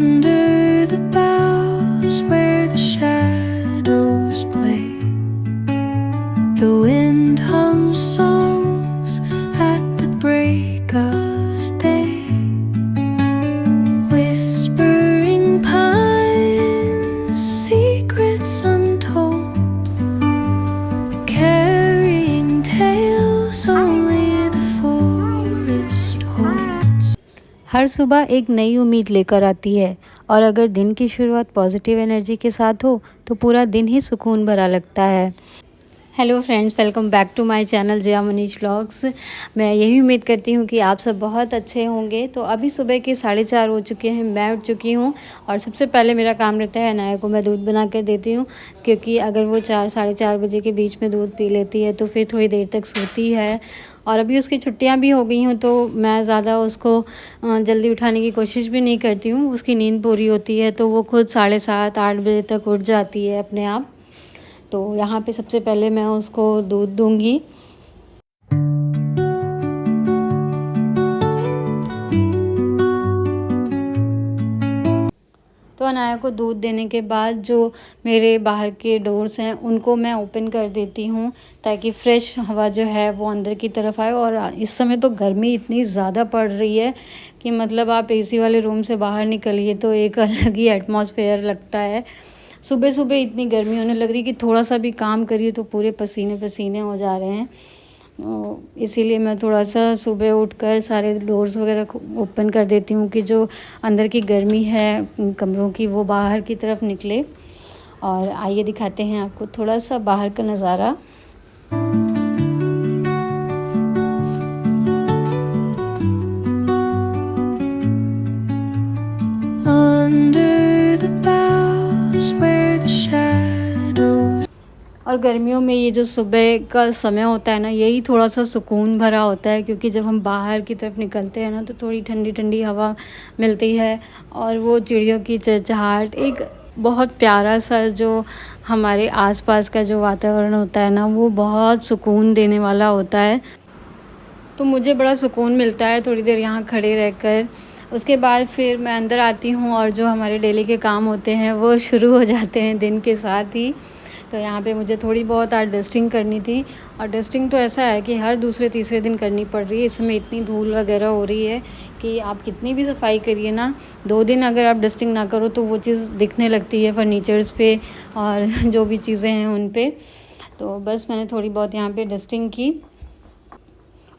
Under the boughs where the shadows play, the wind hums songs at the break of day, whispering pines, secrets untold, carrying tales only the forest holds. हर सुबह एक नई उम्मीद लेकर आती है और अगर दिन की शुरुआत पॉजिटिव एनर्जी के साथ हो तो पूरा दिन ही सुकून भरा लगता है। Hello friends, welcome back to my channel Jaya Manish vlogs. मैं यही उम्मीद करती हूँ कि आप सब बहुत अच्छे होंगे। तो अभी सुबह के 4:30 हो चुके हैं, मैं उठ चुकी हूँ और सबसे पहले मेरा काम रहता है अनाया को मैं दूध बना कर देती हूँ, क्योंकि अगर वो 4-4:30 बजे के बीच में दूध पी लेती है तो फिर थोड़ी देर तक सोती है। और अभी उसकी छुट्टियां भी हो गई हूँ तो मैं ज़्यादा उसको जल्दी उठाने की कोशिश भी नहीं करती हूँ। उसकी नींद पूरी होती है तो वो खुद 7:30-8 बजे तक उठ जाती है अपने आप। तो यहाँ पे सबसे पहले मैं उसको दूध दूंगी। तो अनाया को दूध देने के बाद जो मेरे बाहर के डोर्स हैं उनको मैं ओपन कर देती हूँ ताकि फ्रेश हवा जो है वो अंदर की तरफ आए। और इस समय तो गर्मी इतनी ज़्यादा पड़ रही है कि मतलब आप एसी वाले रूम से बाहर निकलिए तो एक अलग ही एटमॉस्फेयर लगता है। सुबह सुबह इतनी गर्मी होने लग रही कि थोड़ा सा भी काम करिए तो पूरे पसीने पसीने हो जा रहे हैं। इसीलिए मैं थोड़ा सा सुबह उठकर सारे डोर्स वगैरह ओपन कर देती हूँ कि जो अंदर की गर्मी है कमरों की वो बाहर की तरफ निकले। और आइए दिखाते हैं आपको थोड़ा सा बाहर का नज़ारा। और गर्मियों में ये जो सुबह का समय होता है ना, यही थोड़ा सा सुकून भरा होता है, क्योंकि जब हम बाहर की तरफ निकलते हैं ना तो थोड़ी ठंडी ठंडी हवा मिलती है और वो चिड़ियों की चहचहाहट, एक बहुत प्यारा सा जो हमारे आसपास का जो वातावरण होता है ना वो बहुत सुकून देने वाला होता है। तो मुझे बड़ा सुकून मिलता है थोड़ी देर यहाँ खड़े रहकर। उसके बाद फिर मैं अंदर आती हूँ और जो हमारे डेली के काम होते हैं वो शुरू हो जाते हैं दिन के साथ ही। तो यहाँ पे मुझे थोड़ी बहुत आज डस्टिंग करनी थी, और डस्टिंग तो ऐसा है कि हर दूसरे तीसरे दिन करनी पड़ रही है। इस समय इतनी धूल वगैरह हो रही है कि आप कितनी भी सफाई करिए ना, 2 दिन अगर आप डस्टिंग ना करो तो वो चीज़ दिखने लगती है फर्नीचर्स पे और जो भी चीज़ें हैं उन पे। तो बस मैंने थोड़ी बहुत यहाँ पे डस्टिंग की।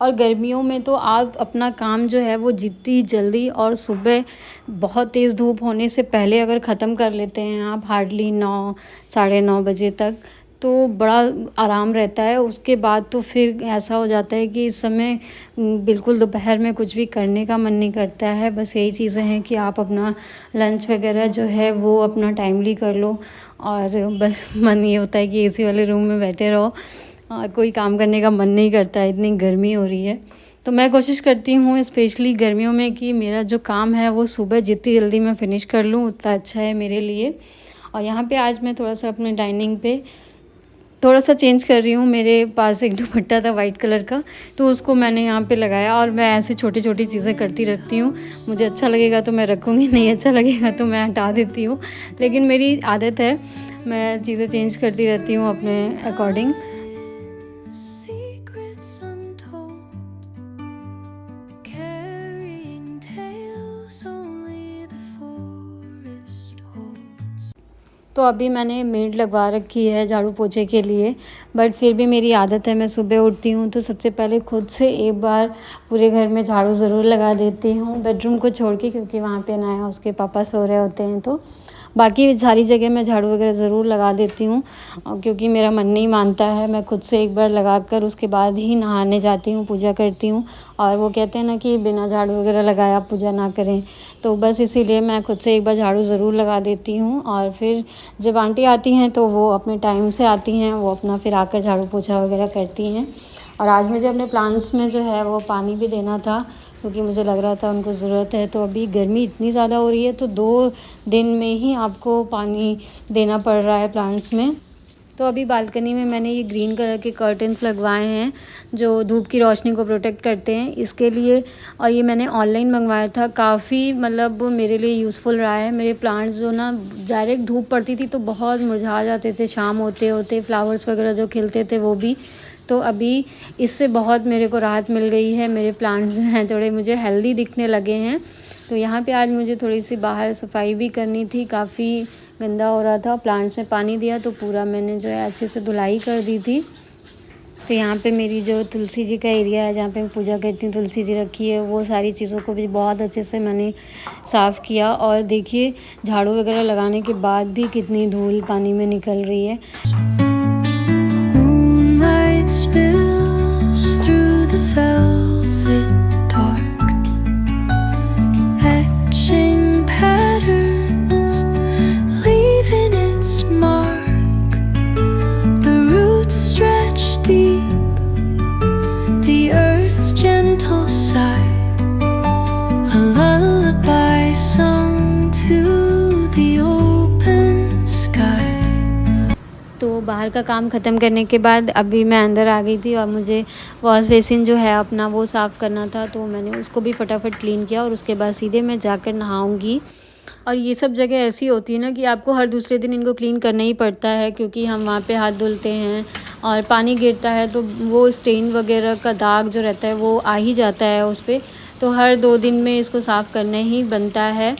और गर्मियों में तो आप अपना काम जो है वो जितनी जल्दी और सुबह बहुत तेज़ धूप होने से पहले अगर ख़त्म कर लेते हैं आप, हार्डली 9-9:30 बजे तक, तो बड़ा आराम रहता है। उसके बाद तो फिर ऐसा हो जाता है कि इस समय बिल्कुल दोपहर में कुछ भी करने का मन नहीं करता है। बस यही चीज़ें हैं कि आप अपना लंच वगैरह जो है वो अपना टाइमली कर लो, और बस मन ये होता है कि एसी वाले रूम में बैठे रहो, कोई काम करने का मन नहीं करता है, इतनी गर्मी हो रही है। तो मैं कोशिश करती हूँ स्पेशली गर्मियों में कि मेरा जो काम है वो सुबह जितनी जल्दी मैं फ़िनिश कर लूँ उतना अच्छा है मेरे लिए। और यहाँ पे आज मैं थोड़ा सा अपने डाइनिंग पे थोड़ा सा चेंज कर रही हूँ। मेरे पास एक दुपट्टा था वाइट कलर का, तो उसको मैंने यहाँ पे लगाया। और मैं ऐसे छोटी छोटी चीज़ें करती रहती हूँ, मुझे अच्छा लगेगा तो मैं रखूँगी, नहीं अच्छा लगेगा तो मैं हटा देती हूँ। लेकिन मेरी आदत है, मैं चीज़ें चेंज करती रहती हूँ अपने अकॉर्डिंग। तो अभी मैंने मेड लगवा रखी है झाड़ू पोछे के लिए, बट फिर भी मेरी आदत है, मैं सुबह उठती हूँ तो सबसे पहले खुद से एक बार पूरे घर में झाड़ू ज़रूर लगा देती हूँ, बेडरूम को छोड़ के, क्योंकि वहाँ पे अनाया उसके पापा सो रहे होते हैं। तो बाकी सारी जगह मैं झाड़ू वगैरह ज़रूर लगा देती हूँ, क्योंकि मेरा मन नहीं मानता है। मैं खुद से एक बार लगा कर उसके बाद ही नहाने जाती हूँ, पूजा करती हूँ। और वो कहते हैं ना कि बिना झाड़ू वगैरह लगाए आप पूजा ना करें, तो बस इसीलिए मैं खुद से एक बार झाड़ू ज़रूर लगा देती हूँ। और फिर जब आंटी आती हैं तो वो अपने टाइम से आती हैं, वो अपना फिर आकर झाड़ू पोछा वगैरह करती हैं। और आज मुझे अपने प्लांट्स में जो है वो पानी भी देना था, क्योंकि मुझे लग रहा था उनको ज़रूरत है। तो अभी गर्मी इतनी ज़्यादा हो रही है तो 2 दिन में ही आपको पानी देना पड़ रहा है प्लांट्स में। तो अभी बालकनी में मैंने ये ग्रीन कलर के कर्टन्स लगवाए हैं जो धूप की रोशनी को प्रोटेक्ट करते हैं इसके लिए। और ये मैंने ऑनलाइन मंगवाया था, काफ़ी मतलब मेरे लिए यूज़फुल रहा है। मेरे प्लांट्स जो ना डायरेक्ट धूप पड़ती थी तो बहुत मुरझा जाते थे, शाम होते होते फ्लावर्स वगैरह जो खिलते थे वो भी। तो अभी इससे बहुत मेरे को राहत मिल गई है, मेरे प्लांट्स जो हैं थोड़े मुझे हेल्दी दिखने लगे हैं। तो यहाँ पे आज मुझे थोड़ी सी बाहर सफाई भी करनी थी, काफ़ी गंदा हो रहा था। प्लांट्स में पानी दिया तो पूरा मैंने जो है अच्छे से धुलाई कर दी थी। तो यहाँ पे मेरी जो तुलसी जी का एरिया है जहाँ पे मैं पूजा करती हूँ, तुलसी जी रखी है, वो सारी चीज़ों को भी बहुत अच्छे से मैंने साफ़ किया। और देखिए झाड़ू वगैरह लगाने के बाद भी कितनी धूल पानी में निकल रही है। Moonlight spills through the velvet dark, etching patterns, leaving its mark. The roots stretch deep, the earth's gentle sigh, a lullaby sung to the open sky. तो बाहर का काम ख़त्म करने के बाद अभी मैं अंदर आ गई थी और मुझे वॉश बेसिन जो है अपना वो साफ़ करना था, तो मैंने उसको भी फटाफट क्लीन किया और उसके बाद सीधे मैं जाकर नहाऊंगी। और ये सब जगह ऐसी होती है ना कि आपको हर दूसरे दिन इनको क्लीन करना ही पड़ता है, क्योंकि हम वहाँ पे हाथ धुलते हैं और पानी गिरता है तो वो स्टेन वगैरह का दाग जो रहता है वो आ ही जाता है उस पर। तो हर 2 दिन में इसको साफ़ करना ही बनता है।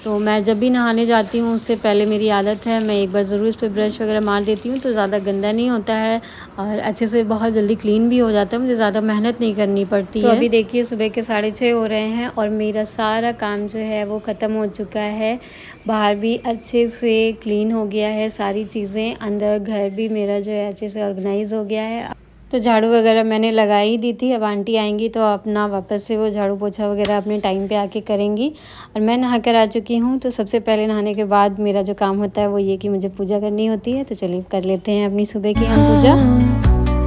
तो मैं जब भी नहाने जाती हूँ उससे पहले मेरी आदत है मैं एक बार ज़रूर इस पर ब्रश वगैरह मार देती हूँ, तो ज़्यादा गंदा नहीं होता है और अच्छे से बहुत जल्दी क्लीन भी हो जाता है, मुझे ज़्यादा मेहनत नहीं करनी पड़ती है। तो अभी देखिए सुबह के 6:30 हो रहे हैं और मेरा सारा काम जो है वो ख़त्म हो चुका है। बाहर भी अच्छे से क्लीन हो गया है सारी चीज़ें, अंदर घर भी मेरा जो है अच्छे से ऑर्गेनाइज़ हो गया है। तो झाड़ू वगैरह मैंने लगा ही दी थी, अब आंटी आएंगी तो अपना वापस से वो झाड़ू पोछा वगैरह अपने टाइम पे आके करेंगी। और मैं नहा कर आ चुकी हूँ, तो सबसे पहले नहाने के बाद मेरा जो काम होता है वो ये कि मुझे पूजा करनी होती है। तो चलिए कर लेते हैं अपनी सुबह की हम पूजा।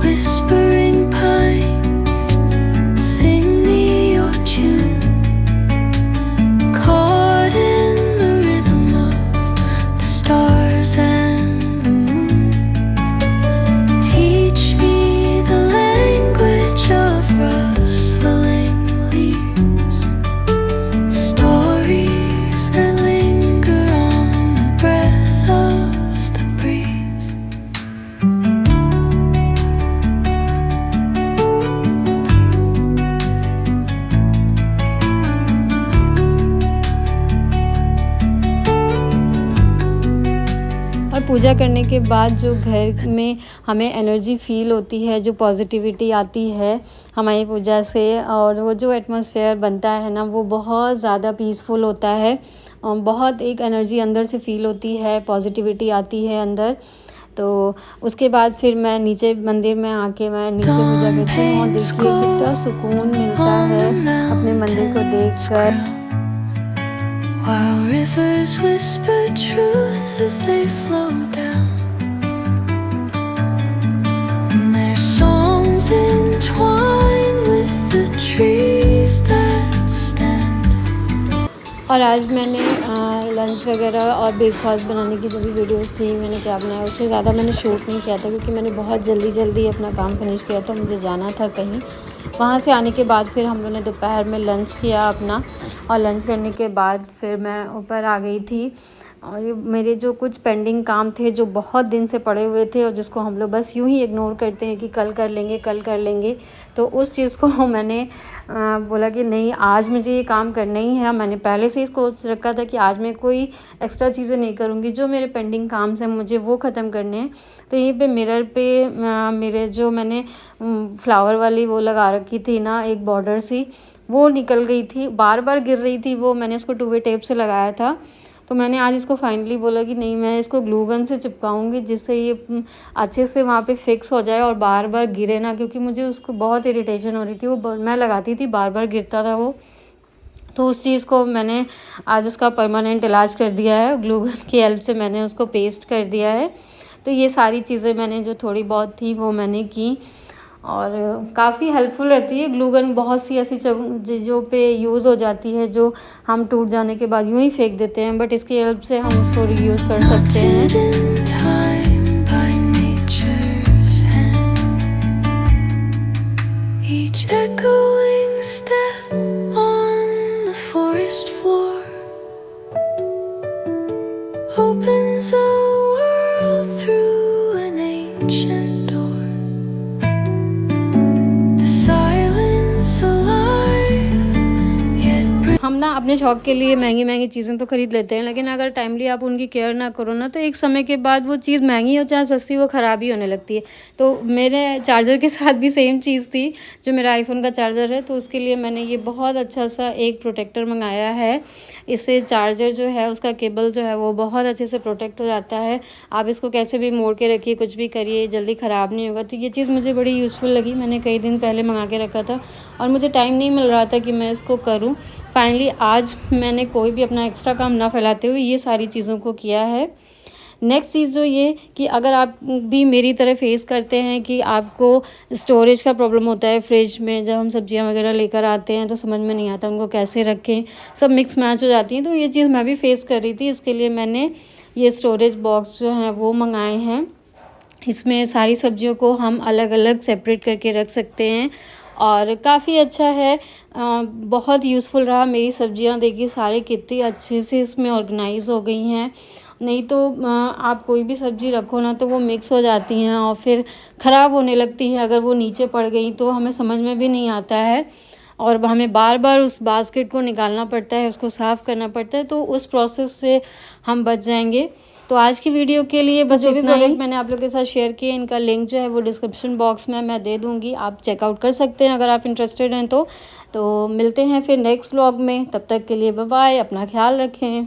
Whispering pines, sing me your tune, caught in the rhythm of the stars and the moon. Teach me the language of rustling leaves, stories that linger on the breath of the breeze. और पूजा करने के बाद जो घर में हमें energy feel होती है, जो पॉजिटिविटी आती है हमारी पूजा से, और वो जो एटमॉस्फेयर बनता है ना वो बहुत ज़्यादा पीसफुल होता है। बहुत एक एनर्जी अंदर से फ़ील होती है, पॉजिटिविटी आती है अंदर। तो उसके बाद फिर मैं नीचे मंदिर में आके मैं नीचे पूजा करती हूँ और देखिए कितना सुकून मिलता है अपने मंदिर को देखकर। While rivers whisper truth as they flow down, and their songs entwine with the trees that stand. और आज मैंने लंच वगैरह और ब्रेकफास्ट बनाने की जो भी वीडियोस थी मैंने क्या बनाया, उससे ज़्यादा मैंने शूट नहीं किया था क्योंकि मैंने बहुत जल्दी अपना काम फिनिश किया था, मुझे जाना था कहीं। वहाँ से आने के बाद फिर हम लोगों ने दोपहर में लंच किया अपना, और लंच करने के बाद फिर मैं ऊपर आ गई थी। और ये मेरे जो कुछ पेंडिंग काम थे जो बहुत दिन से पड़े हुए थे और जिसको हम लोग बस यूं ही इग्नोर करते हैं कि कल कर लेंगे, तो उस चीज़ को मैंने बोला कि नहीं आज मुझे ये काम करना ही है। मैंने पहले से ही सोच रखा था कि आज मैं कोई एक्स्ट्रा चीज़ें नहीं करूँगी, जो मेरे पेंडिंग काम से मुझे वो ख़त्म करने हैं। तो यहीं पे मिरर पे मेरे जो मैंने फ्लावर वाली वो लगा रखी थी ना एक बॉर्डर सी, वो निकल गई थी, बार बार गिर रही थी वो, मैंने उसको 2-वे टेप से लगाया था। तो मैंने आज इसको फाइनली बोला कि नहीं मैं इसको ग्लू गन से चिपकाऊंगी जिससे ये अच्छे से वहाँ पे फिक्स हो जाए और बार बार गिरे ना, क्योंकि मुझे उसको बहुत इरिटेशन हो रही थी, वो मैं लगाती थी बार बार गिरता था वो। तो उस चीज़ को मैंने आज उसका परमानेंट इलाज कर दिया है, ग्लू गन की हेल्प से मैंने उसको पेस्ट कर दिया है। तो ये सारी चीज़ें मैंने जो थोड़ी बहुत थी वो मैंने की, और काफ़ी हेल्पफुल रहती है ग्लू गन। बहुत सी ऐसी चीज़ों पे यूज़ हो जाती है जो हम टूट जाने के बाद यूं ही फेंक देते हैं, बट इसकी हेल्प से हम उसको रीयूज़ कर सकते हैं। echoing step on the forest floor opens a world through an ancient door. The silence alive, yet हम ना अपने शौक के लिए महंगी महंगी चीज़ें तो खरीद लेते हैं, लेकिन अगर टाइमली आप उनकी केयर ना करो ना तो एक समय के बाद वो चीज़ महंगी हो चाहे सस्ती वो ख़राब ही होने लगती है। तो मेरे चार्जर के साथ भी सेम चीज़ थी, जो मेरा आईफोन का चार्जर है, तो उसके लिए मैंने ये बहुत अच्छा सा एक प्रोटेक्टर मंगाया है। इससे चार्जर जो है उसका केबल जो है वो बहुत अच्छे से प्रोटेक्ट हो जाता है। आप इसको कैसे भी मोड़ के रखिए, कुछ भी करिए, जल्दी ख़राब नहीं होगा। तो ये चीज़ मुझे बड़ी यूज़फुल लगी। मैंने कई दिन पहले मंगा के रखा था और मुझे टाइम नहीं मिल रहा था कि मैं इसको करूँ। फाइनली आज मैंने कोई भी अपना एक्स्ट्रा काम ना फैलाते हुए ये सारी चीज़ों को किया है। नेक्स्ट चीज़ जो ये कि अगर आप भी मेरी तरह फेस करते हैं कि आपको स्टोरेज का प्रॉब्लम होता है फ्रिज में, जब हम सब्जियां वगैरह लेकर आते हैं तो समझ में नहीं आता उनको कैसे रखें, सब मिक्स मैच हो जाती हैं, तो ये चीज़ मैं भी फेस कर रही थी। इसके लिए मैंने ये स्टोरेज बॉक्स जो हैं वो मंगाए हैं। इसमें सारी सब्जियों को हम अलग अलग सेपरेट करके रख सकते हैं और काफ़ी अच्छा है। बहुत यूज़फुल रहा। मेरी सब्जियां देखिए सारी कितनी अच्छे से इसमें ऑर्गेनाइज हो गई हैं। नहीं तो आप कोई भी सब्ज़ी रखो ना तो वो मिक्स हो जाती हैं और फिर ख़राब होने लगती हैं। अगर वो नीचे पड़ गई तो हमें समझ में भी नहीं आता है और हमें बार बार उस बास्केट को निकालना पड़ता है, उसको साफ़ करना पड़ता है, तो उस प्रोसेस से हम बच जाएंगे। तो आज की वीडियो के लिए बस इतना ही। मैंने आप लोगों के साथ शेयर किए, इनका लिंक जो है वो डिस्क्रिप्शन बॉक्स में मैं दे दूँगी, आप चेकआउट कर सकते हैं अगर आप इंटरेस्टेड हैं तो मिलते हैं फिर नेक्स्ट व्लॉग में। तब तक के लिए बाय बाय, अपना ख्याल रखें।